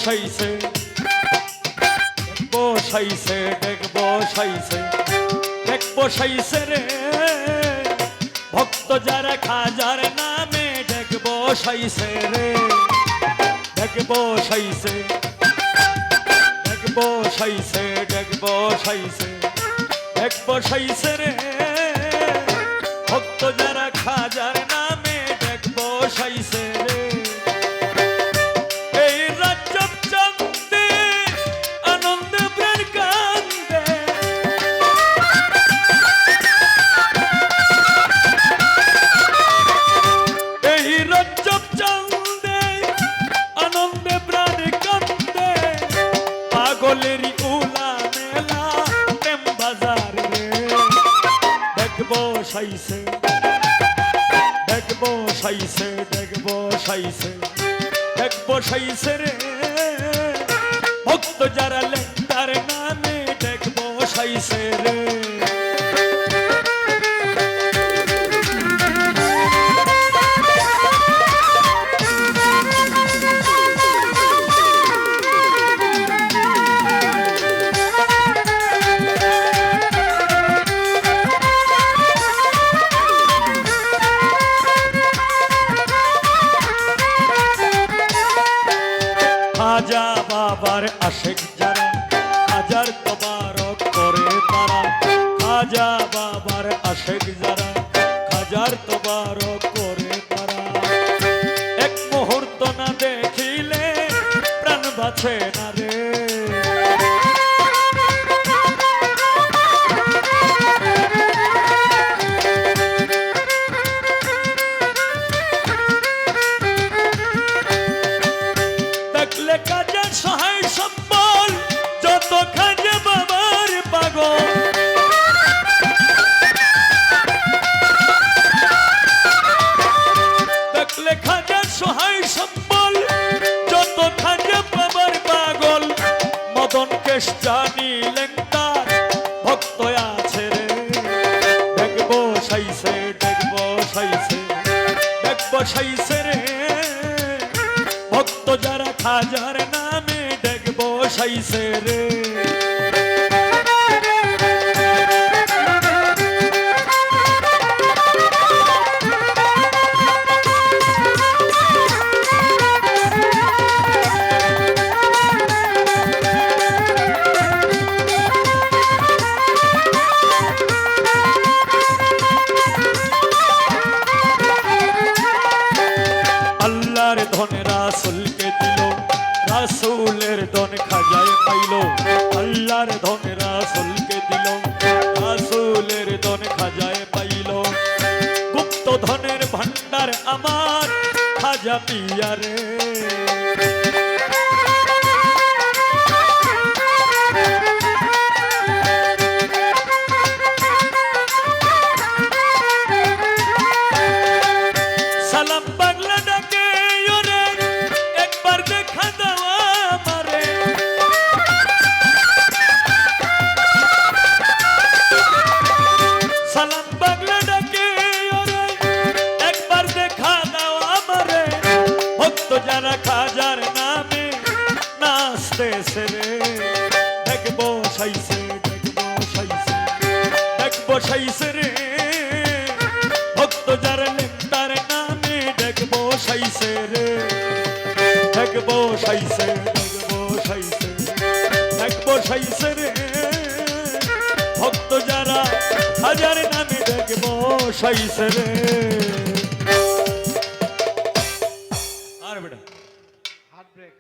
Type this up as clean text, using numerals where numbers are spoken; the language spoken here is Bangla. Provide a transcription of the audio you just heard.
বসাইছে বসাইছে ডেক বসাইছে ডেক বসাইছে রে ভক্ত যারা খাজার নামে ডেক বসাইছে রে ডেক বসাইছে ডেক বসাইছে ডেক বসাইছে ডেক বসাইছে রে ভক্ত যারা খাজার নামে ডেক বসাইছে রে পাগলেরই উলা মেলা প্রেম বাজার রে ডেক বসাইছে ডেক বসাইছে ডেক বসাইছে ডেক বসাইছে রে ভক্ত যারা লেন্টার নামে ডেক বসাইছে রে খাজা বাবার আশেক যারা হাজার তবারক করে তারা খাজা বাবার আশেক যারা হাজার তবারক করে তারা এক মুহূর্ত না দেখিলে প্রাণ বাঁচে না রে কাজে সহায় সম্বল যত খাজে বাবার পাগল দেখলে খাজে সহায় সম্বল যত খাজে বাবার পাগল মদন কেশ জানিলেন তার ভক্ত আছে রে ডেক বসাইছে ডেক বসাইছে ডেক বসাইছে রে ভক্ত যারা খাজার নামে ডেক বসাইছে রে আল্লাহর ধন রাসূলকে দিল রাসূলের ধন খাজায় পাইল আল্লাহর ধন রাসূলকে দিল রাসূলের ধন খাজায় পাইল গুপ্ত ধনের ভান্ডার আমার খাজা পিয়া রে সালাম পাগলা ডাকে ওরে একবার দেখা দাও আমারে সালাম পাগলা ডাকে ওরে একবার দেখা দাও আমারে ভক্ত যারা খাজার নামে নাচতেছে রে ডেক বসাইছে ডেক বসাইছে ডেক বসাইছে রে ভক্ত যারা লেন্টার নামে ডেক বসাইছে রে ডেক বসাইছে ডেক বসাইছে ডেক বসাইছে রে ভক্ত যারা হাজার নামে ডেক বসাইছে রে আর বেটা হাত ব্রেক